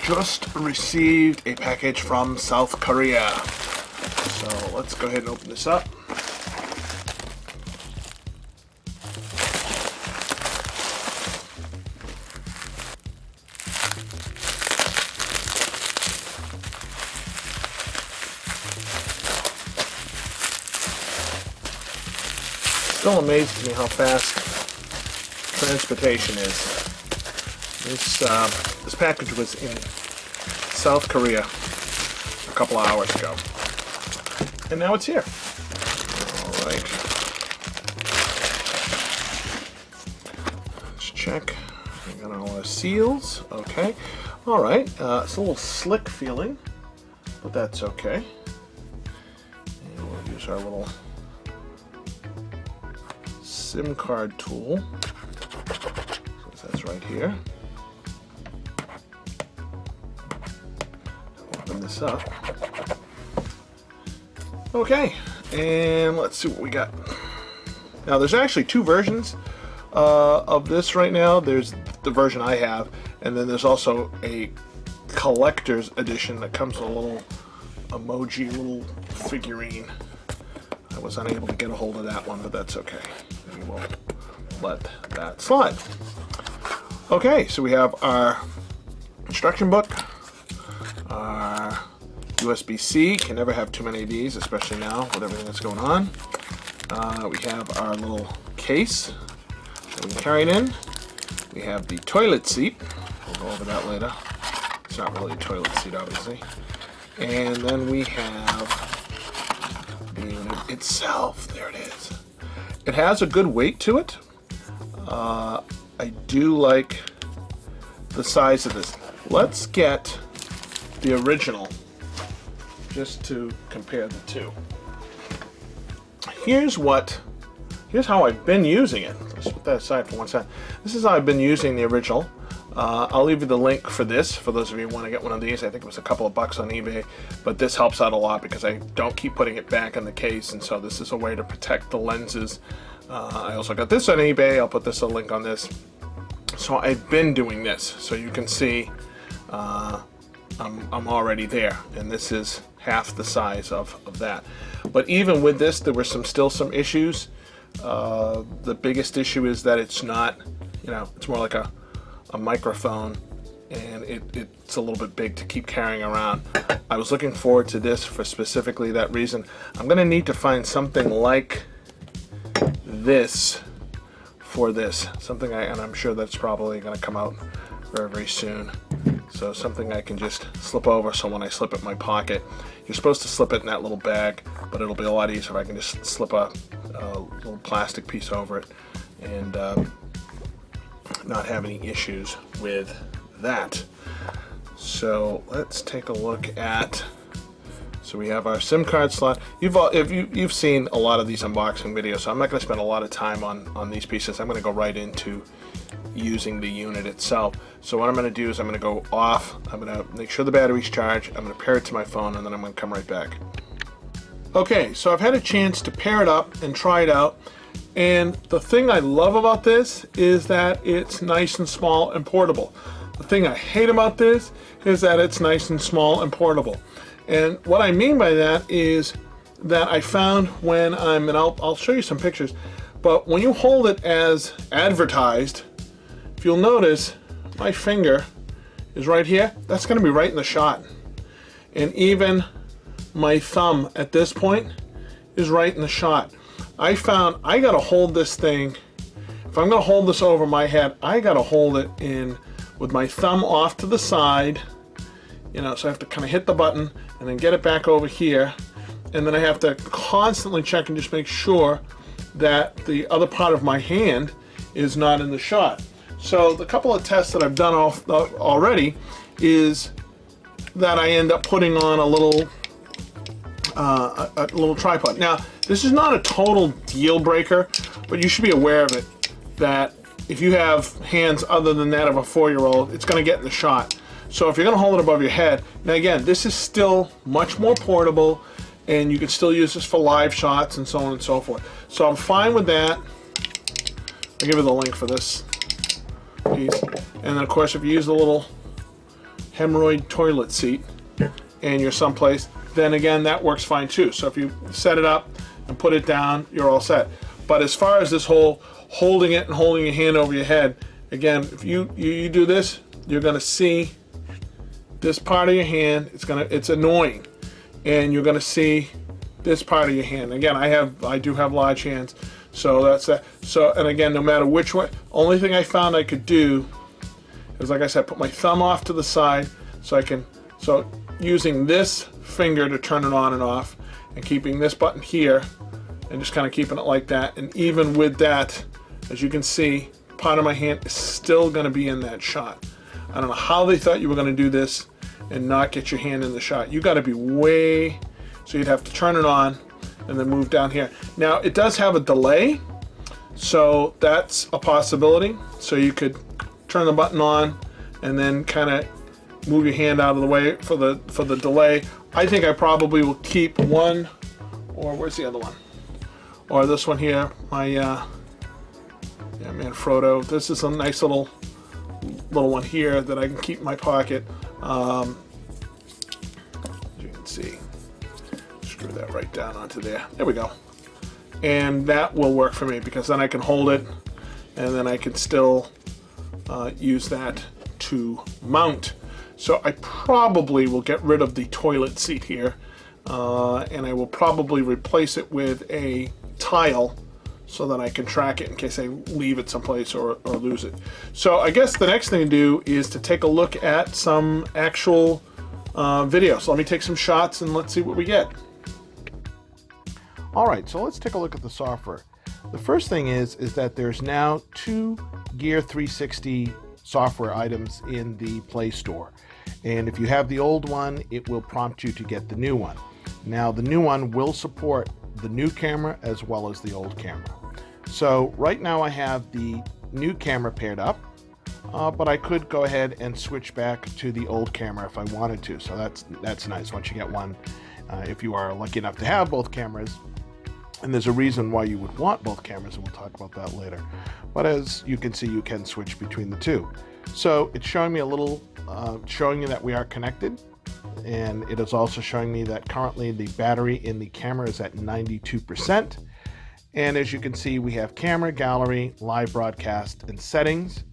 just received a package from South Korea. So let's go ahead and open this up. Still amazes me how fast transportation is. This package was in South Korea a couple of hours ago, and now it's here. All right, let's check. We got all our seals. Okay. All right. It's a little slick feeling, but that's okay. And we'll use our little SIM card tool. So that's right here. Open this up. Okay, and let's see what we got. Now there's actually two versions of this right now. There's the version I have, and then there's also a collector's edition that comes with a little emoji, little figurine. I was unable to get a hold of that one, but that's okay. We will let that slide. Okay, so we have our instruction book, our USB-C. Can never have too many of these, especially now with everything that's going on. We have our little case that we can carry it in. We have the toilet seat. We'll go over that later. It's not really a toilet seat, obviously. And then we have the unit itself. There it is. It has a good weight to it. I do like the size of this. Let's get the original just to compare the two. Here's how I've been using it. Let's put that aside for one second. This is how I've been using the original. I'll leave you the link for this for those of you who want to get one of these. I think it was a couple of bucks on eBay, but this helps out a lot because I don't keep putting it back in the case, and so this is a way to protect the lenses. I also got this on eBay. I'll put this a link on this. So I've been doing this, so you can see I'm already there, and this is half the size of that. But even with this, there were still some issues. The biggest issue is that it's not, it's more like a microphone, and it's a little bit big to keep carrying around. I was looking forward to this for specifically that reason. I'm going to need to find something like this for this. And I'm sure that's probably going to come out very, very soon. So something I can just slip over, so when I slip it in my pocket, you're supposed to slip it in that little bag, but it'll be a lot easier if I can just slip a little plastic piece over it and not have any issues with that. So let's take a look at, so we have our SIM card slot. You've seen a lot of these unboxing videos, so I'm not going to spend a lot of time on these pieces. I'm going to go right into using the unit itself. So what I'm going to do is I'm going to go off, I'm going to make sure the battery's charged, I'm going to pair it to my phone, and then I'm going to come right back. Okay, so I've had a chance to pair it up and try it out, and the thing I love about this is that it's nice and small and portable. The thing I hate about this is that it's nice and small and portable. And what I mean by that is that I found when and I'll show you some pictures, but when you hold it as advertised, if you'll notice, my finger is right here. That's going to be right in the shot. And even my thumb at this point is right in the shot. I found I got to hold this thing, if I'm going to hold this over my head, I got to hold it in with my thumb off to the side, so I have to kind of hit the button and then get it back over here, and then I have to constantly check and just make sure that the other part of my hand is not in the shot. So the couple of tests that I've done already is that I end up putting on a little tripod. Now, this is not a total deal breaker, but you should be aware of it, that if you have hands other than that of a 4-year-old, it's going to get in the shot. So if you're going to hold it above your head, now again, this is still much more portable, and you can still use this for live shots and so on and so forth. So I'm fine with that. I'll give you the link for this piece. And then of course, if you use the little hemorrhoid toilet seat and you're someplace, then again, that works fine too. So if you set it up and put it down, you're all set. But as far as this whole holding it and holding your hand over your head, again, if you do this, you're gonna see this part of your hand. It's annoying, and you're gonna see this part of your hand. Again, I do have large hands, so that's that. So, and again, no matter which way, only thing I found I could do is, like I said, put my thumb off to the side, so using this finger to turn it on and off, and keeping this button here, and just kind of keeping it like that. And even with that, as you can see, part of my hand is still going to be in that shot. I don't know how they thought you were going to do this and not get your hand in the shot. You got to be way, so you'd have to turn it on and then move down here. Now it does have a delay, so that's a possibility. So you could turn the button on and then kind of move your hand out of the way for the delay. I think I probably will keep one, or where's the other one? Or this one here, my yeah, Manfrotto. This is a nice little one here that I can keep in my pocket. As you can see, screw that right down onto there. There we go. And that will work for me, because then I can hold it, and then I can still use that to mount. So I probably will get rid of the toilet seat here, and I will probably replace it with a tile so that I can track it in case I leave it someplace or lose it. So I guess the next thing to do is to take a look at some actual video. So let me take some shots and let's see what we get. All right, so let's take a look at the software. The first thing is that there's now 2 Gear 360 software items in the Play Store. And if you have the old one, it will prompt you to get the new one. Now, the new one will support the new camera as well as the old camera. So right now I have the new camera paired up, but I could go ahead and switch back to the old camera if I wanted to. So that's nice once you get one. If you are lucky enough to have both cameras, and there's a reason why you would want both cameras, and we'll talk about that later. But as you can see, you can switch between the two. So it's showing me a little, showing you that we are connected. And it is also showing me that currently the battery in the camera is at 92%. And as you can see, we have camera, gallery, live broadcast, and settings.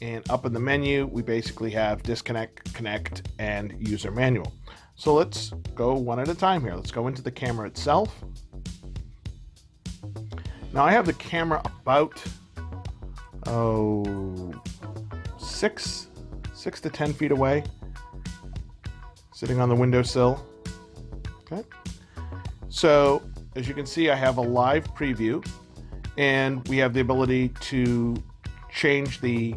And up in the menu, we basically have disconnect, connect, and user manual. So let's go one at a time here. Let's go into the camera itself. Now I have the camera about, 6 to 10 feet away, sitting on the windowsill. Okay. So as you can see, I have a live preview, and we have the ability to change the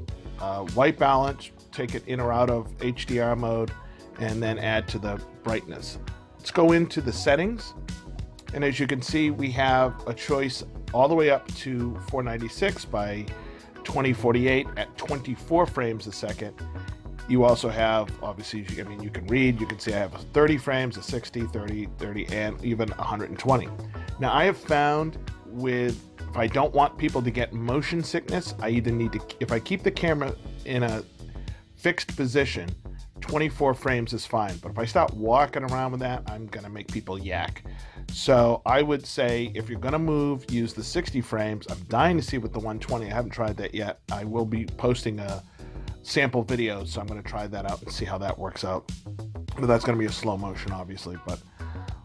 white balance, take it in or out of HDR mode, and then add to the brightness. Let's go into the settings. And as you can see, we have a choice all the way up to 496 by 2048 at 24 frames a second. You also have, obviously, I mean, you can read, you can see I have 30 frames, a 60, 30, 30, and even 120. Now, I have found if I don't want people to get motion sickness, I either need to, if I keep the camera in a fixed position, 24 frames is fine. But if I start walking around with that, I'm gonna make people yak. So I would say if you're gonna move, use the 60 frames. I'm dying to see with the 120. I haven't tried that yet. I will be posting a sample video, so I'm gonna try that out and see how that works out. But that's gonna be a slow motion, obviously. But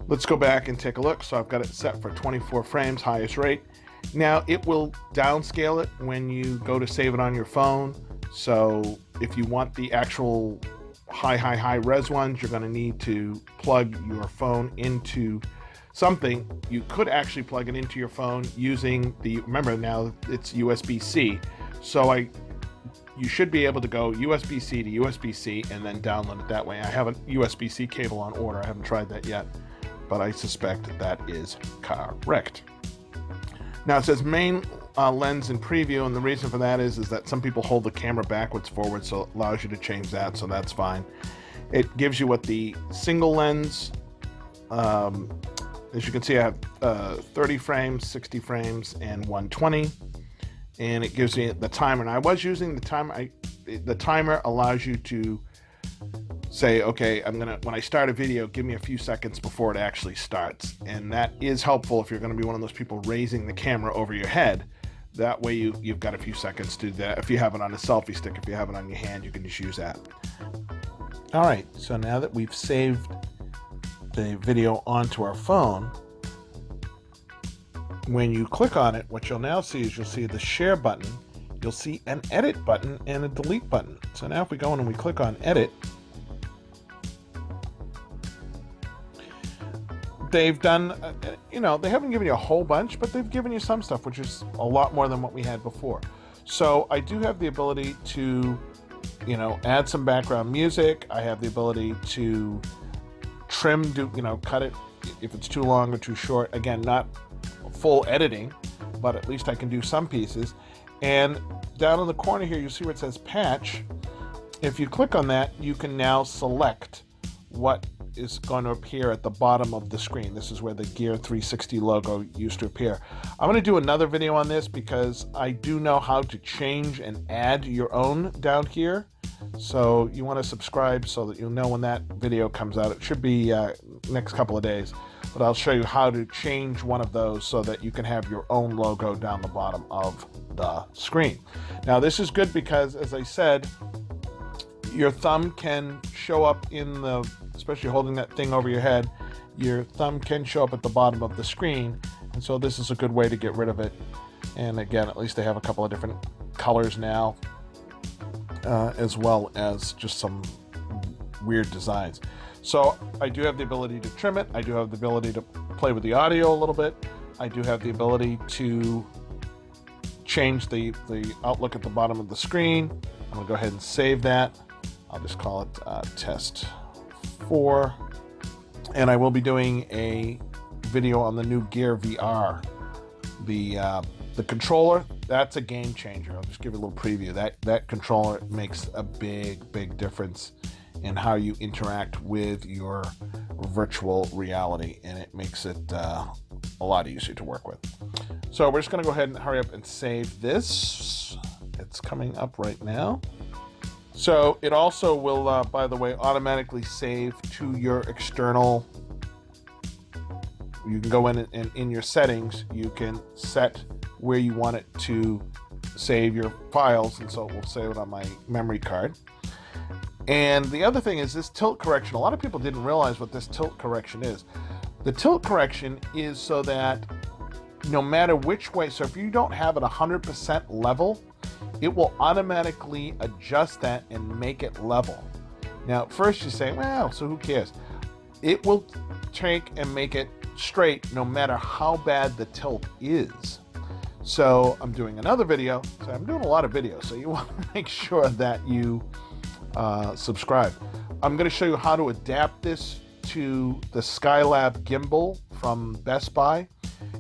let's go back and take a look. So I've got it set for 24 frames, highest rate. Now it will downscale it when you go to save it on your phone. So if you want the actual high res ones, you're gonna need to plug your phone into something. You could actually plug it into your phone using remember now it's USB-C. So you should be able to go USB-C to USB-C and then download it that way. I have a USB-C cable on order. I haven't tried that yet, but I suspect that is correct. Now it says main lens in preview, and the reason for that is that some people hold the camera backwards forward, so it allows you to change that, so that's fine. It gives you what the single lens, as you can see, I have 30 frames, 60 frames, and 120. And it gives me the timer. And I was using the timer. The timer allows you to say, okay, when I start a video, give me a few seconds before it actually starts. And that is helpful if you're gonna be one of those people raising the camera over your head. That way you've got a few seconds to do that. If you have it on a selfie stick, if you have it on your hand, you can just use that. All right, so now that we've saved the video onto our phone, when you click on it, what you'll now see is you'll see the share button, you'll see an edit button and a delete button. So now if we go in and we click on edit, they've done, they haven't given you a whole bunch, but they've given you some stuff, which is a lot more than what we had before. So I do have the ability to, add some background music. I have the ability to trim, cut it if it's too long or too short. Again, not full editing, but at least I can do some pieces. And down in the corner here, you see where it says patch. If you click on that, you can now select what is going to appear at the bottom of the screen. This is where the Gear 360 logo used to appear. I'm going to do another video on this because I do know how to change and add your own down here. So you want to subscribe so that you'll know when that video comes out. It should be next couple of days, but I'll show you how to change one of those so that you can have your own logo down the bottom of the screen. Now this is good because, as I said, your thumb can show up in the, especially holding that thing over your head, your thumb can show up at the bottom of the screen, and so this is a good way to get rid of it. And again, at least they have a couple of different colors now, as well as just some weird designs. So I do have the ability to trim it. I do have the ability to play with the audio a little bit. I do have the ability to change the outlook at the bottom of the screen. I'm gonna go ahead and save that. I'll just call it test 4. And I will be doing a video on the new Gear VR. The controller, that's a game changer. I'll just give you a little preview. That controller makes a big difference in how you interact with your virtual reality, and it makes it a lot easier to work with. So we're just gonna go ahead and hurry up and save this. It's coming up right now. So it also will, by the way, automatically save to your external. You can go in and in your settings, you can set where you want it to save your files, and so it will save it on my memory card. And the other thing is this tilt correction. A lot of people didn't realize what this tilt correction is. The tilt correction is so that no matter which way, so if you don't have it 100% level, it will automatically adjust that and make it level. Now, at first you say, well, so who cares? It will take and make it straight no matter how bad the tilt is. So I'm doing another video. So I'm doing a lot of videos, so you want to make sure that you subscribe. I'm going to show you how to adapt this to the Skylab gimbal from Best Buy.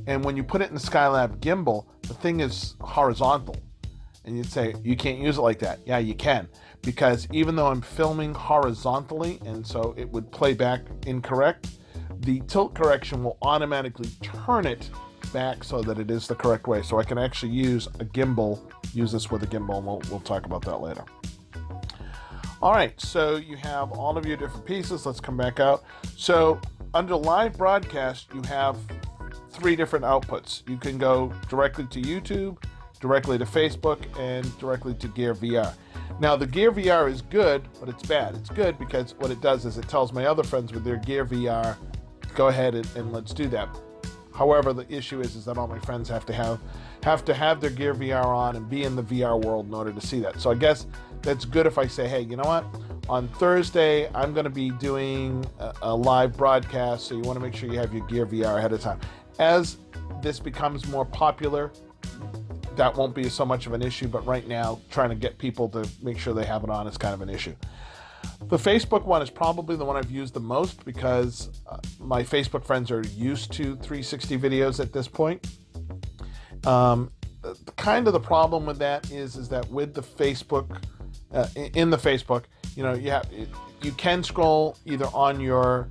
And when you put it in the Skylab gimbal, the thing is horizontal. And you'd say, you can't use it like that. Yeah, you can. Because even though I'm filming horizontally, and so it would play back incorrect, the tilt correction will automatically turn it back so that it is the correct way. So I can actually use a gimbal, use this with a gimbal, and we'll talk about that later. All right, so you have all of your different pieces. Let's come back out. So under live broadcast, you have 3 different outputs. You can go directly to YouTube, directly to Facebook, and directly to Gear VR. Now the Gear VR is good, but it's bad. It's good because what it does is it tells my other friends with their Gear VR, go ahead and let's do that. However, the issue is that all my friends have to have their Gear VR on and be in the VR world in order to see that. So I guess that's good if I say, hey, you know what? On Thursday, I'm going to be doing a live broadcast, so you want to make sure you have your Gear VR ahead of time. As this becomes more popular, that won't be so much of an issue, but right now, trying to get people to make sure they have it on is kind of an issue. The Facebook one is probably the one I've used the most because my Facebook friends are used to 360 videos at this point. Kind of the problem with that is that with the Facebook, in the Facebook, you can scroll either on your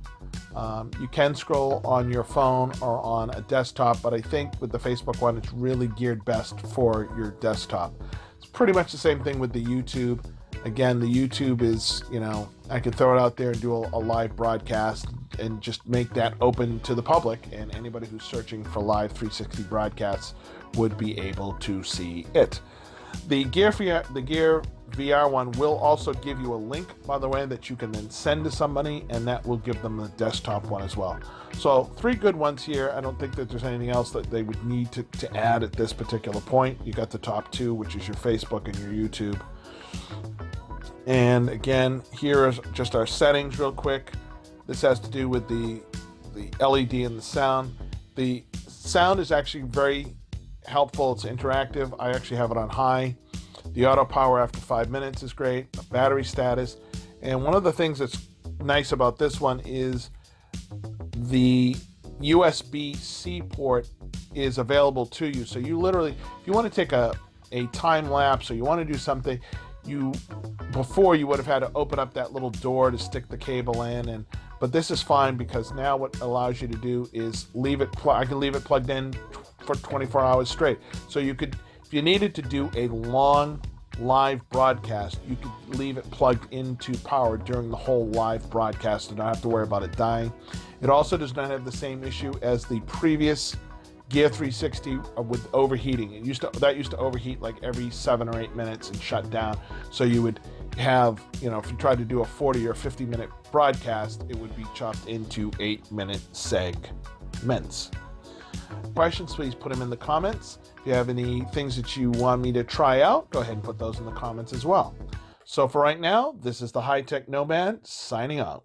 phone or on a desktop, but I think with the Facebook one, it's really geared best for your desktop. It's pretty much the same thing with the YouTube Again, the YouTube is, I could throw it out there and do a live broadcast and just make that open to the public, and anybody who's searching for live 360 broadcasts would be able to see it. The Gear VR one will also give you a link, by the way, that you can then send to somebody, and that will give them the desktop one as well. So 3 good ones here. I don't think that there's anything else that they would need to add at this particular point. You got the top 2, which is your Facebook and your YouTube. And again, here is just our settings real quick. This has to do with the LED and the sound. The sound is actually very helpful. It's interactive. I actually have it on high. The auto power after 5 minutes is great. The battery status. And one of the things that's nice about this one is the USB-C port is available to you. So you literally, if you want to take a time lapse or you want to do something, before you would have had to open up that little door to stick the cable in, but this is fine because now what allows you to do is I can leave it plugged in for 24 hours straight. So you could, if you needed to do a long live broadcast, you could leave it plugged into power during the whole live broadcast and not have to worry about it dying. It also does not have the same issue as the previous Gear 360 with overheating. That used to overheat like every 7 or 8 minutes and shut down. So you would have, if you tried to do a 40 or 50 minute broadcast, it would be chopped into 8-minute segments. Questions, please put them in the comments. If you have any things that you want me to try out, go ahead and put those in the comments as well. So for right now, this is the Hi Tech Nomad signing out.